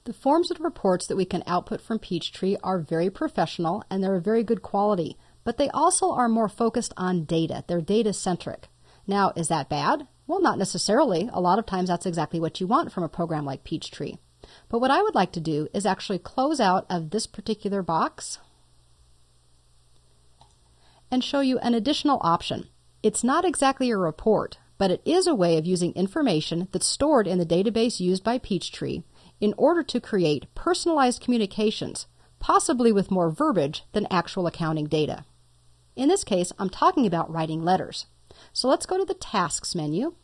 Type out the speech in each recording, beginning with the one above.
The forms and reports that we can output from Peachtree are very professional and they're of very good quality, but they also are more focused on data. They're data-centric. Now, is that bad? Well, not necessarily. A lot of times that's exactly what you want from a program like Peachtree. But what I would like to do is actually close out of this particular box and show you an additional option. It's not exactly a report, but it is a way of using information that's stored in the database used by Peachtree in order to create personalized communications, possibly with more verbiage than actual accounting data. In this case, I'm talking about writing letters. So let's go to the Tasks menu,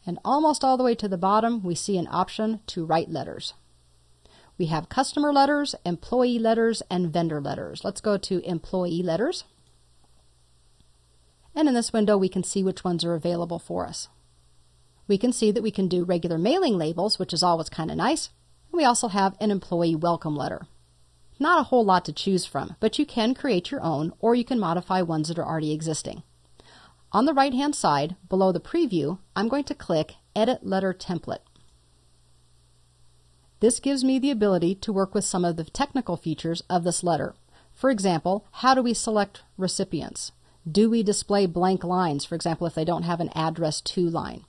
and almost all the way to the bottom we see an option to write letters. We have customer letters, employee letters, and vendor letters. Let's go to employee letters. And in this window we can see which ones are available for us. We can see that we can do regular mailing labels, which is always kind of nice. We also have an employee welcome letter. Not a whole lot to choose from, but you can create your own or you can modify ones that are already existing. On the right-hand side, below the preview, I'm going to click Edit Letter Template. This gives me the ability to work with some of the technical features of this letter. For example, how do we select recipients? Do we display blank lines, for example, if they don't have an address to line?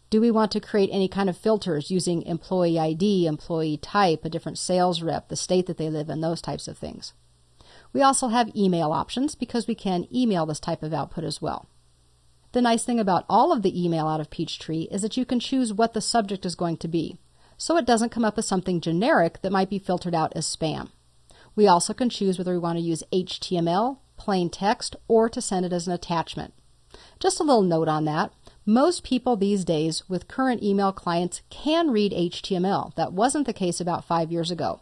Do we want to create any kind of filters using employee ID, employee type, a different sales rep, the state that they live in, those types of things? We also have email options because we can email this type of output as well. The nice thing about all of the email out of Peachtree is that you can choose what the subject is going to be, so it doesn't come up as something generic that might be filtered out as spam. We also can choose whether we want to use HTML, plain text, or to send it as an attachment. Just a little note on that. Most people these days with current email clients can read HTML. That wasn't the case about 5 years ago.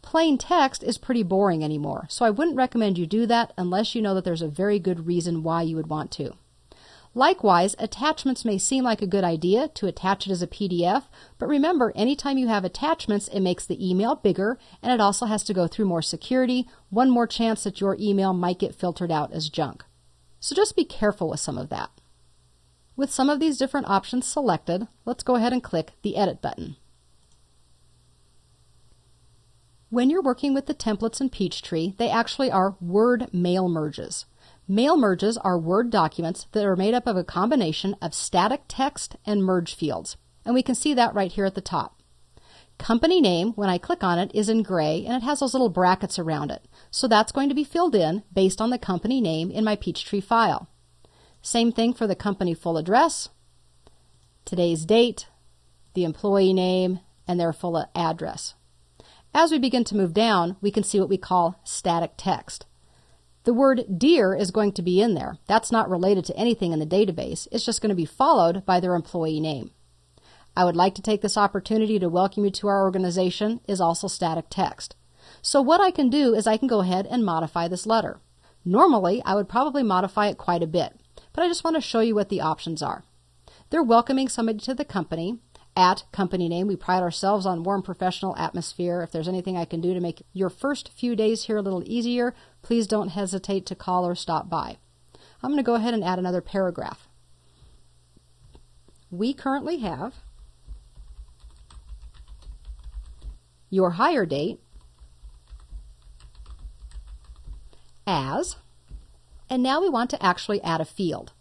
Plain text is pretty boring anymore, so I wouldn't recommend you do that unless you know that there's a very good reason why you would want to. Likewise, attachments may seem like a good idea to attach it as a PDF, but remember, anytime you have attachments, it makes the email bigger, and it also has to go through more security, one more chance that your email might get filtered out as junk. So just be careful with some of that. With some of these different options selected, let's go ahead and click the Edit button. When you're working with the templates in Peachtree, they actually are Word mail merges. Mail merges are Word documents that are made up of a combination of static text and merge fields, and we can see that right here at the top. Company name, when I click on it, is in gray and it has those little brackets around it, so that's going to be filled in based on the company name in my Peachtree file. Same thing for the company full address, today's date, the employee name, and their full address. As we begin to move down, we can see what we call static text. The word dear is going to be in there. That's not related to anything in the database. It's just going to be followed by their employee name. I would like to take this opportunity to welcome you to our organization is also static text. So what I can do is I can go ahead and modify this letter. Normally, I would probably modify it quite a bit, but I just want to show you what the options are. They're welcoming somebody to the company. At company name, we pride ourselves on warm professional atmosphere. If there's anything I can do to make your first few days here a little easier, please don't hesitate to call or stop by. I'm going to go ahead and add another paragraph. We currently have your hire date as, and now we want to actually add a field.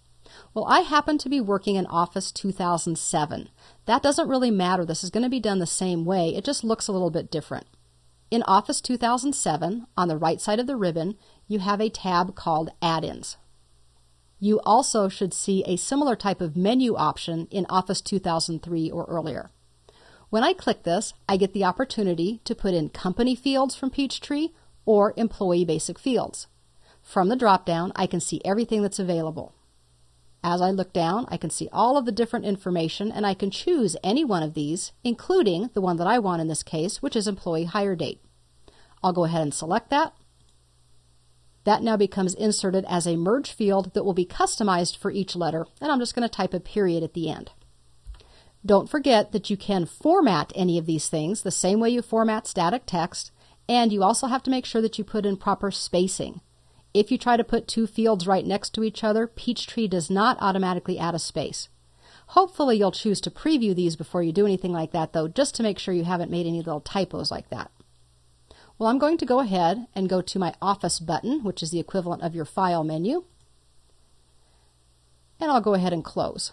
Well, I happen to be working in Office 2007. That doesn't really matter. This is going to be done the same way. It just looks a little bit different. In Office 2007, on the right side of the ribbon, you have a tab called Add-ins. You also should see a similar type of menu option in Office 2003 or earlier. When I click this, I get the opportunity to put in company fields from Peachtree or employee basic fields. From the drop-down, I can see everything that's available. As I look down, I can see all of the different information, and I can choose any one of these, including the one that I want in this case, which is employee hire date. I'll go ahead and select that. That now becomes inserted as a merge field that will be customized for each letter, and I'm just going to type a period at the end. Don't forget that you can format any of these things the same way you format static text, and you also have to make sure that you put in proper spacing. If you try to put two fields right next to each other, Peachtree does not automatically add a space. Hopefully you'll choose to preview these before you do anything like that, though, just to make sure you haven't made any little typos like that. Well, I'm going to go ahead and go to my Office button, which is the equivalent of your File menu, and I'll go ahead and close.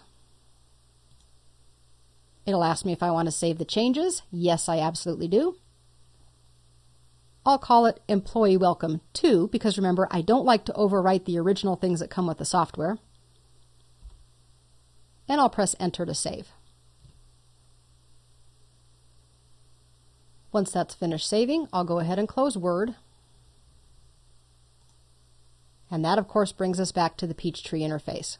It'll ask me if I want to save the changes. Yes, I absolutely do. I'll call it Employee Welcome 2 because remember, I don't like to overwrite the original things that come with the software. And I'll press Enter to save. Once that's finished saving, I'll go ahead and close Word. And that, of course, brings us back to the Peachtree interface.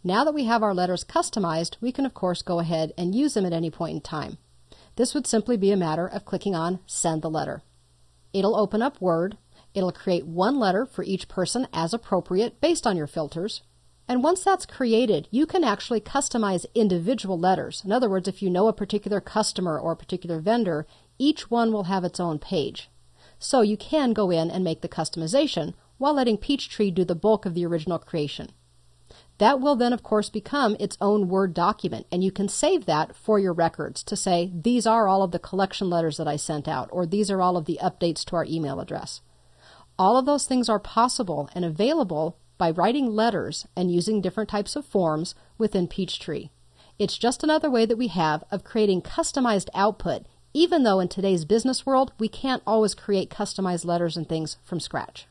Now that we have our letters customized, we can, of course, go ahead and use them at any point in time. This would simply be a matter of clicking on Send the Letter. It'll open up Word. It'll create one letter for each person as appropriate based on your filters. And once that's created, you can actually customize individual letters. In other words, if you know a particular customer or a particular vendor, each one will have its own page. So you can go in and make the customization while letting Peachtree do the bulk of the original creation. That will then, of course, become its own Word document, and you can save that for your records to say, these are all of the collection letters that I sent out, or these are all of the updates to our email address. All of those things are possible and available by writing letters and using different types of forms within Peachtree. It's just another way that we have of creating customized output, even though in today's business world, we can't always create customized letters and things from scratch.